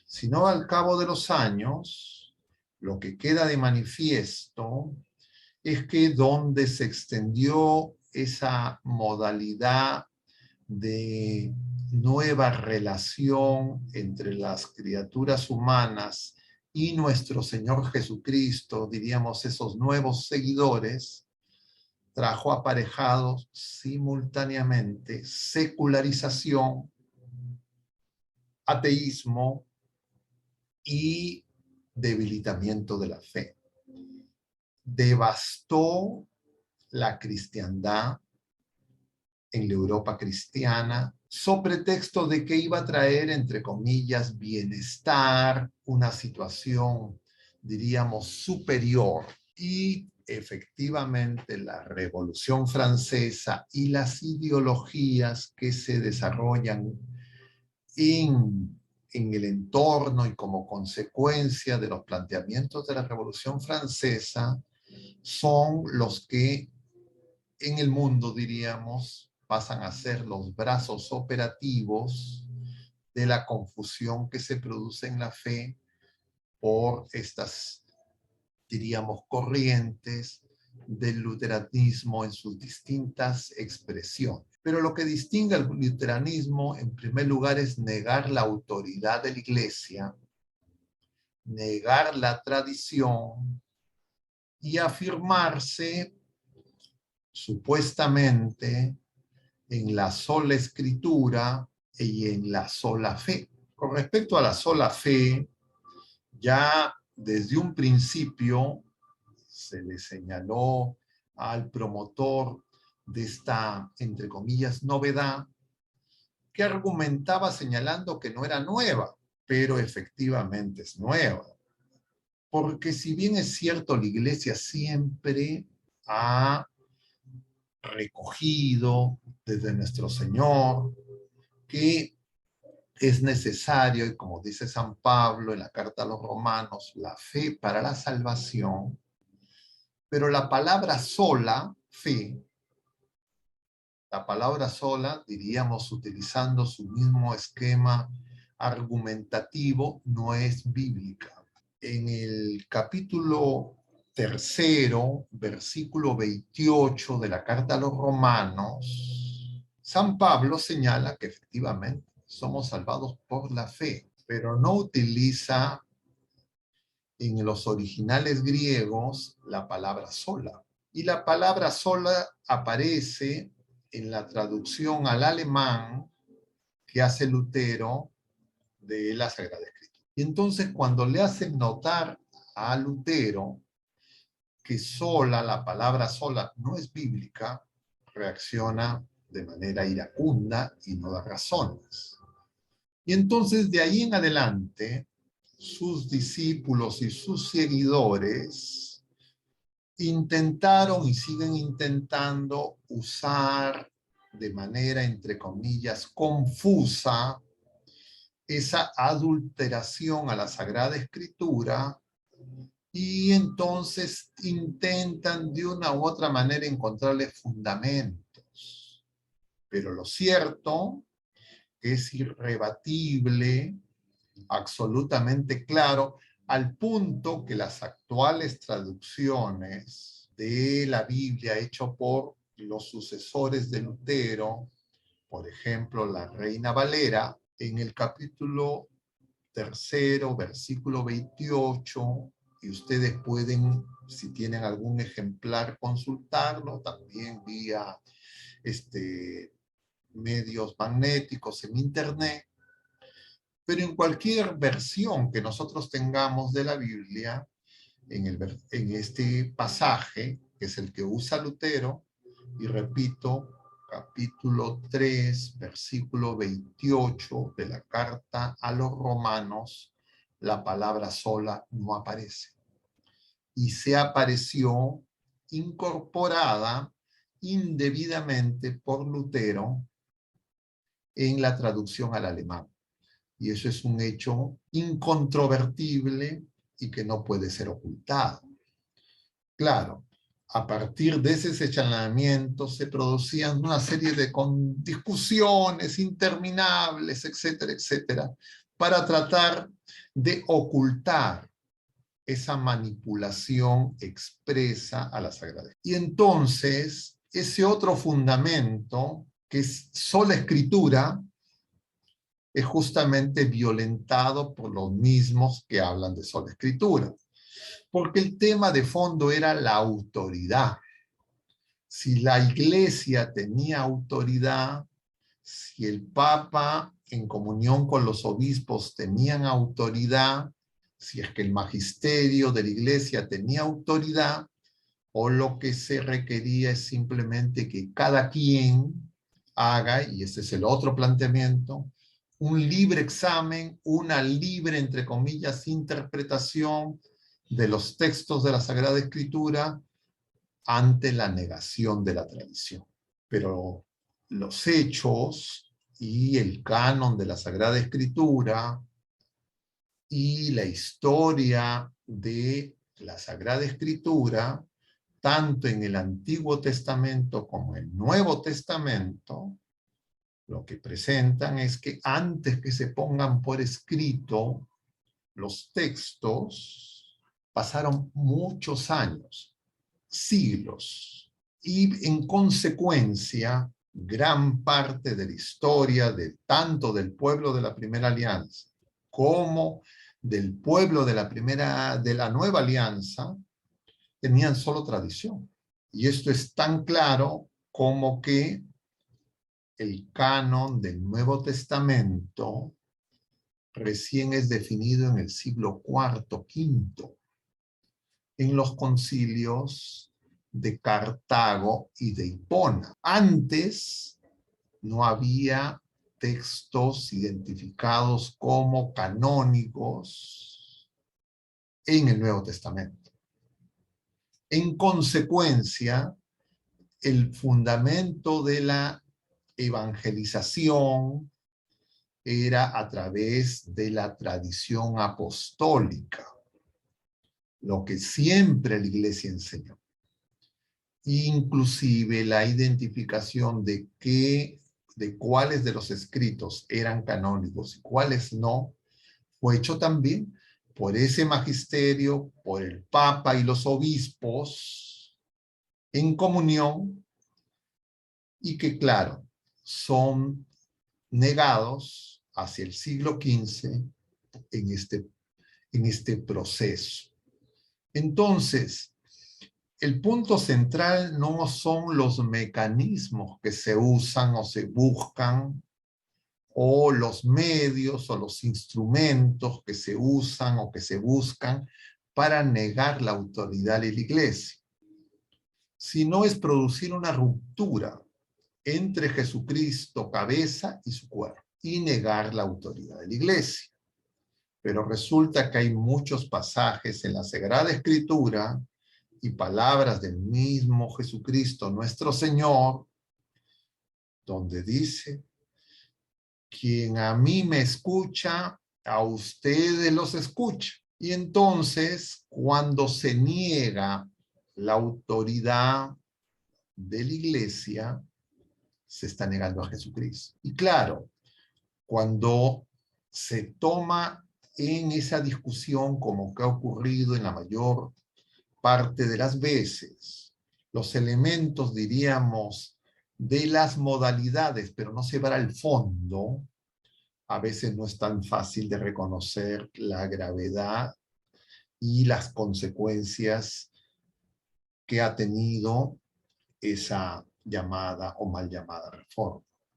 sino al cabo de los años, lo que queda de manifiesto es que donde se extendió esa modalidad de nueva relación entre las criaturas humanas y nuestro Señor Jesucristo, diríamos esos nuevos seguidores, trajo aparejados simultáneamente secularización, ateísmo y debilitamiento de la fe. Devastó la cristiandad en la Europa cristiana, sobre pretexto de que iba a traer, entre comillas, bienestar, una situación, diríamos, superior. Y efectivamente la Revolución Francesa y las ideologías que se desarrollan en el entorno y como consecuencia de los planteamientos de la Revolución Francesa son los que en el mundo, diríamos, pasan a ser los brazos operativos de la confusión que se produce en la fe por estas, diríamos, corrientes del luteranismo en sus distintas expresiones. Pero lo que distingue al luteranismo, en primer lugar, es negar la autoridad de la Iglesia, negar la tradición y afirmarse supuestamente en la sola escritura y en la sola fe. Con respecto a la sola fe, ya desde un principio se le señaló al promotor de esta, entre comillas, novedad, que argumentaba señalando que no era nueva, pero efectivamente es nueva. Porque si bien es cierto, la Iglesia siempre ha recogido desde nuestro Señor que es necesario, y como dice San Pablo en la carta a los Romanos, la fe para la salvación, pero la palabra sola, fe, la palabra sola, diríamos utilizando su mismo esquema argumentativo, no es bíblica. En el capítulo 3, versículo 28 de la carta a los Romanos, San Pablo señala que efectivamente somos salvados por la fe, pero no utiliza en los originales griegos la palabra sola. Y la palabra sola aparece en la traducción al alemán que hace Lutero de la Sagrada Escritura. Y entonces cuando le hacen notar a Lutero que sola, la palabra sola, no es bíblica, reacciona de manera iracunda y no da razones. Y entonces de ahí en adelante, sus discípulos y sus seguidores intentaron y siguen intentando usar de manera, entre comillas, confusa esa adulteración a la Sagrada Escritura y entonces intentan de una u otra manera encontrarle fundamentos. Pero lo cierto es irrebatible, absolutamente claro, al punto que las actuales traducciones de la Biblia hecho por los sucesores de Lutero, por ejemplo, la Reina Valera, en el capítulo 3, versículo 28, y ustedes pueden, si tienen algún ejemplar, consultarlo también vía medios magnéticos en internet, pero en cualquier versión que nosotros tengamos de la Biblia, en este pasaje, que es el que usa Lutero, y repito, capítulo 3, versículo 28 de la carta a los Romanos, la palabra sola no aparece. Y se apareció incorporada indebidamente por Lutero en la traducción al alemán. Y eso es un hecho incontrovertible y que no puede ser ocultado. Claro, a partir de ese señalamiento se producían una serie de discusiones interminables, etcétera, etcétera, para tratar de ocultar esa manipulación expresa a la Sagrada. Y entonces, ese otro fundamento, que es sola escritura, es justamente violentado por los mismos que hablan de sola escritura. Porque el tema de fondo era la autoridad. Si la iglesia tenía autoridad, si el Papa en comunión con los obispos tenían autoridad, si es que el magisterio de la iglesia tenía autoridad, o lo que se requería es simplemente que cada quien haga, y ese es el otro planteamiento, un libre examen, una libre, entre comillas, interpretación de los textos de la Sagrada Escritura ante la negación de la tradición. Pero los hechos y el canon de la Sagrada Escritura y la historia de la Sagrada Escritura, tanto en el Antiguo Testamento como en el Nuevo Testamento, lo que presentan es que antes que se pongan por escrito los textos, pasaron muchos años, siglos, y en consecuencia, gran parte de la historia tanto del pueblo de la Primera Alianza como del pueblo de la Nueva Alianza tenían solo tradición. Y esto es tan claro como que el canon del Nuevo Testamento recién es definido en el siglo IV, V, en los concilios de Cartago y de Hipona. Antes no había textos identificados como canónicos en el Nuevo Testamento. En consecuencia, el fundamento de la evangelización era a través de la tradición apostólica, lo que siempre la Iglesia enseñó. Inclusive la identificación de cuáles de los escritos eran canónicos y cuáles no, fue hecho también por ese magisterio, por el Papa y los obispos en comunión, y que, claro, son negados hacia el siglo XV en este proceso. Entonces, el punto central no son los mecanismos que se usan o se buscan, o los medios o los instrumentos que se usan o que se buscan para negar la autoridad de la iglesia, sino es producir una ruptura entre Jesucristo, cabeza, y su cuerpo, y negar la autoridad de la iglesia. Pero resulta que hay muchos pasajes en la Sagrada Escritura y palabras del mismo Jesucristo, nuestro Señor, donde dice: quien a mí me escucha, a ustedes los escucha. Y entonces, cuando se niega la autoridad de la iglesia, se está negando a Jesucristo. Y claro, cuando se toma en esa discusión, como que ha ocurrido en la mayor parte de las veces, los elementos, diríamos, de las modalidades, pero no se va al fondo, a veces no es tan fácil de reconocer la gravedad y las consecuencias que ha tenido esa llamada o mal llamada reforma.